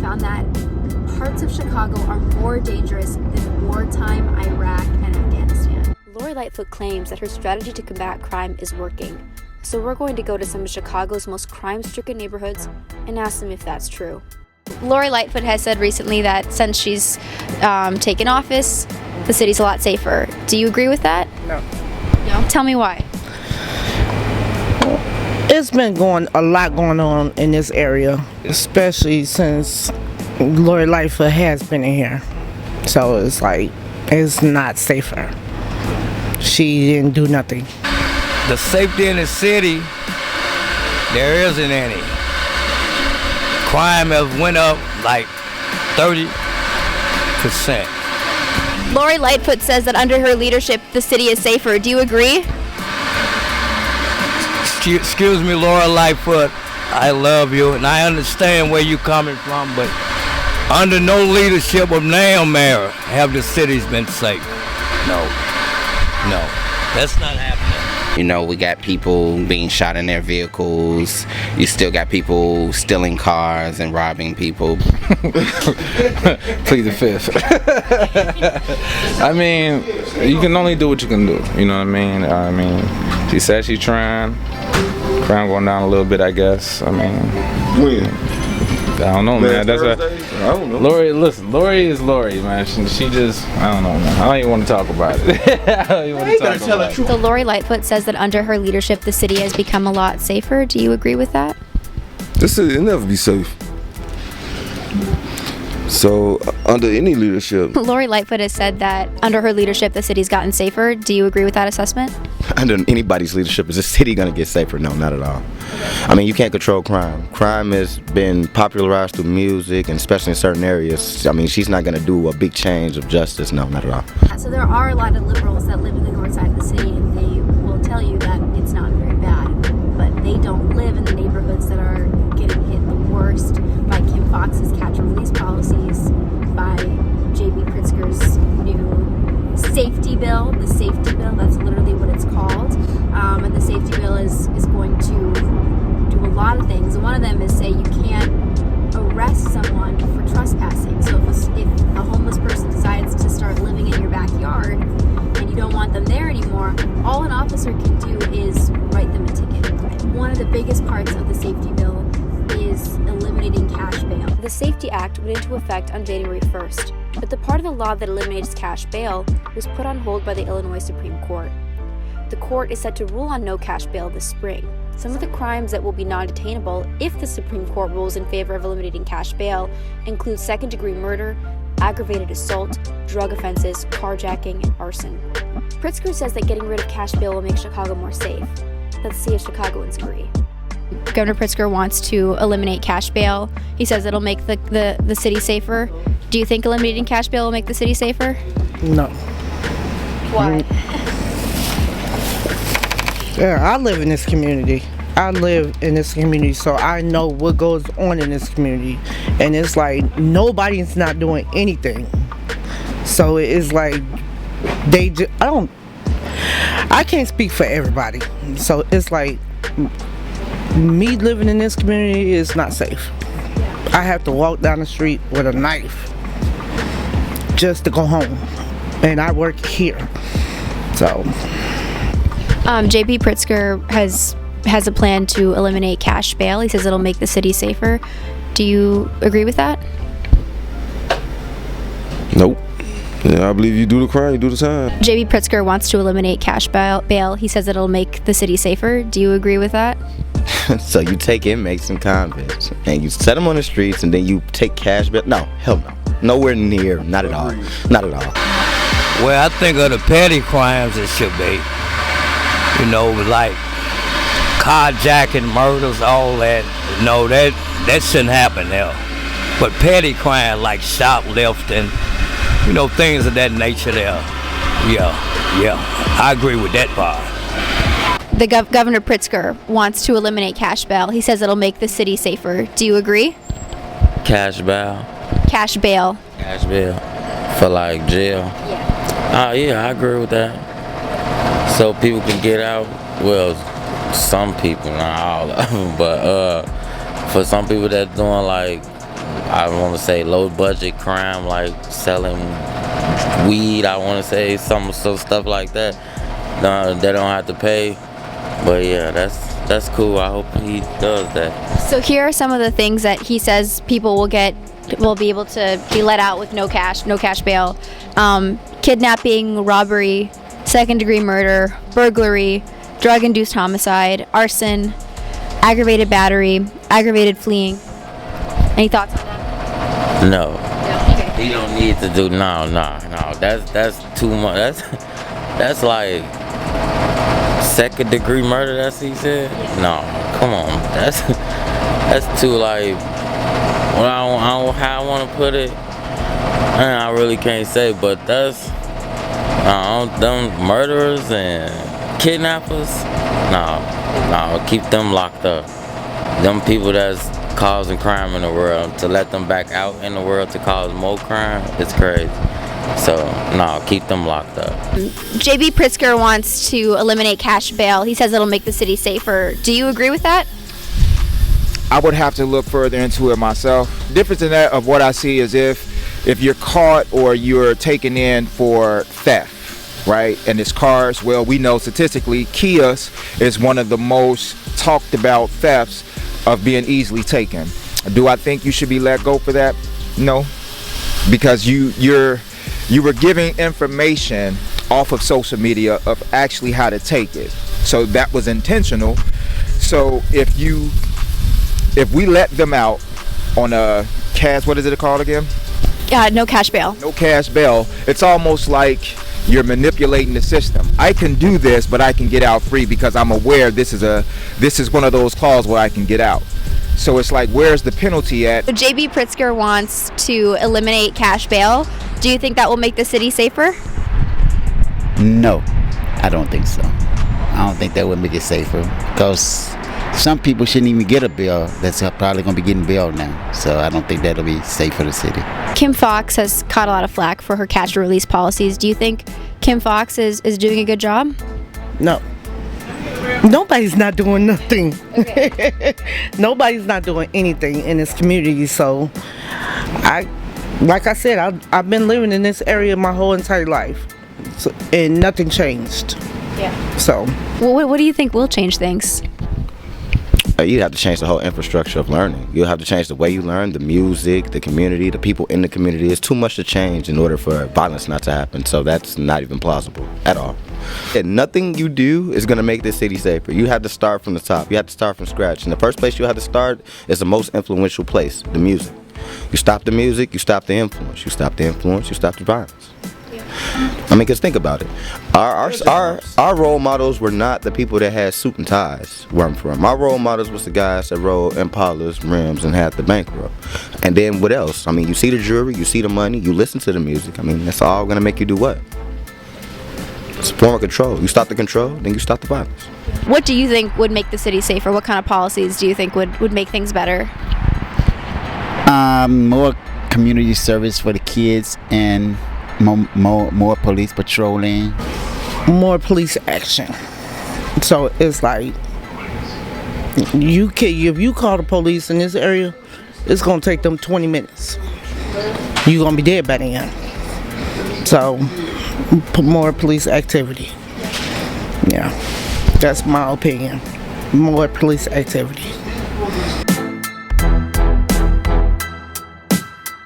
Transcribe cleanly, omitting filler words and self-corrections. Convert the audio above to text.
found that parts of Chicago are more dangerous than wartime Iraq and Afghanistan. Lori Lightfoot claims that her strategy to combat crime is working. So we're going to go to some of Chicago's most crime-stricken neighborhoods and ask them if that's true. Lori Lightfoot has said recently that since she's taken office, the city's a lot safer. Do you agree with that? No. No? Tell me why. It's been a lot going on in this area, especially since Lori Lightfoot has been in here. So it's like, it's not safer. She didn't do nothing. The safety in the city, there isn't any. Crime has went up like 30%. Lori Lightfoot says that under her leadership, the city is safer. Do you agree? Excuse me, Lori Lightfoot, I love you, and I understand where you're coming from, but under no leadership of now mayor have the cities been safe. No, that's not happening. You know, we got people being shot in their vehicles. You still got people stealing cars and robbing people. Plead the fifth. I mean, you can only do what you can do. You know what I mean? She said she's trying. Crime going down a little bit, I guess. I mean, I don't know, man. That's I don't know. Lori is Lori, man. She just, I don't know, man. I don't even want to talk about it. I don't even want to talk about it. So Lori Lightfoot says that under her leadership, the city has become a lot safer. Do you agree with that? This city will never be safe. So, under any leadership, Lori Lightfoot has said that under her leadership, the city's gotten safer. Do you agree with that assessment? under anybody's leadership, is the city going to get safer? No, not at all. I mean, you can't control crime. Crime has been popularized through music, and especially in certain areas. I mean, she's not going to do a big change of justice. No, not at all. So there are a lot of liberals that live in the north side of the city, and they will tell you that it's not very bad, but they don't live in the neighborhoods that are getting hit the worst by Kim Foxx's catch and release policies, by J.B. Pritzker's new safety bill. The safety bill, that's literally what it's called. And the safety bill is going to do a lot of things. And one of them is say you can't arrest someone for trespassing. So if a homeless person decides to start living in your backyard and you don't want them there anymore, all an officer can do is write them a ticket. One of the biggest parts of the safety bill is eliminating cash bail. The Safety Act went into effect on January 1st, but the part of the law that eliminates cash bail was put on hold by the Illinois Supreme Court. The court is set to rule on no cash bail this spring. Some of the crimes that will be non-detainable if the Supreme Court rules in favor of eliminating cash bail include second-degree murder, aggravated assault, drug offenses, carjacking, and arson. Pritzker says that getting rid of cash bail will make Chicago more safe. Let's see if Chicagoans agree. Governor Pritzker wants to eliminate cash bail. He says it'll make the city safer. Do you think eliminating cash bail will make the city safer? No. Why? Yeah, I live in this community. So I know what goes on in this community. And it's like nobody's not doing anything. So it's like I can't speak for everybody. So it's like me living in this community is not safe. I have to walk down the street with a knife just to go home. And I work here. So J.B. Pritzker has a plan to eliminate cash bail. He says it'll make the city safer. Do you agree with that? Nope. Yeah, I believe you do the crime, you do the time. J.B. Pritzker wants to eliminate cash bail. He says it'll make the city safer. Do you agree with that? So you take inmates and convicts, and you set them on the streets, and then you take cash bail? No, hell no. Nowhere near. Not at all. Not at all. Well, I think of the petty crimes it should be. You know, like carjacking, murders, all that. No, that shouldn't happen there. But petty crime like shoplifting, you know, things of that nature there. Yeah, I agree with that part. The Governor Pritzker wants to eliminate cash bail. He says it'll make the city safer. Do you agree? Cash bail. Cash bail. Cash bail for like jail. Yeah. Yeah, I agree with that. So people can get out. Well, some people, not all of them, but for some people that's doing like I want to say low budget crime, like selling weed. I want to say some stuff like that. They don't have to pay. But yeah, that's cool. I hope he does that. So here are some of the things that he says people will be able to be let out with no cash bail. Kidnapping, robbery, second-degree murder, burglary, drug-induced homicide, arson, aggravated battery, aggravated fleeing. Any thoughts on that? No. Okay. He don't need to do no. That's too much. That's like second-degree murder. That's what he said. No, come on. That's too like. How I want to put it, I really can't say, but that's them murderers and kidnappers. No, keep them locked up. Them people that's causing crime in the world, to let them back out in the world to cause more crime, it's crazy. So, no, keep them locked up. JB Pritzker wants to eliminate cash bail. He says it'll make the city safer. Do you agree with that? I would have to look further into it myself. The difference in that of what I see is if you're caught or you're taken in for theft, right? And it's cars, well, we know statistically Kias is one of the most talked about thefts of being easily taken. Do I think you should be let go for that? No, because you were giving information off of social media of actually how to take it. So that was intentional. So if we let them out on a cash, what is it called again? No cash bail. No cash bail. It's almost like you're manipulating the system. I can do this, but I can get out free because I'm aware this is one of those clauses where I can get out. So it's like, where's the penalty at? So JB Pritzker wants to eliminate cash bail. Do you think that will make the city safer? No, I don't think so. I don't think that would make it safer because some people shouldn't even get a bail that's probably going to be getting bail now. So I don't think that'll be safe for the city. Kim Foxx has caught a lot of flack for her catch and release policies. Do you think Kim Foxx is doing a good job? No. Nobody's not doing nothing. Okay. Nobody's not doing anything in this community. So, like I said, I've been living in this area my whole entire life, and nothing changed. Yeah. So. Well, what do you think will change things? You have to change the whole infrastructure of learning. You'll have to change the way you learn, the music, the community, the people in the community. It's too much to change in order for violence not to happen. So that's not even plausible at all. And nothing you do is going to make this city safer. You have to start from the top. You have to start from scratch. And the first place you have to start is the most influential place, the music. You stop the music, you stop the influence. You stop the influence, you stop the violence. I mean, because think about it. Our role models were not the people that had suit and ties where I'm from. Our role models was the guys that rode Impalas, rims, and had the bankroll. And then what else? I mean, you see the jewelry, you see the money, you listen to the music. I mean, that's all going to make you do what? It's a form of control. You stop the control, then you stop the violence. What do you think would make the city safer? What kind of policies do you think would make things better? More community service for the kids and more police patrolling. More police action. So it's like, if you call the police in this area, it's gonna take them 20 minutes. You're gonna be dead by then. So, more police activity. Yeah, that's my opinion. More police activity.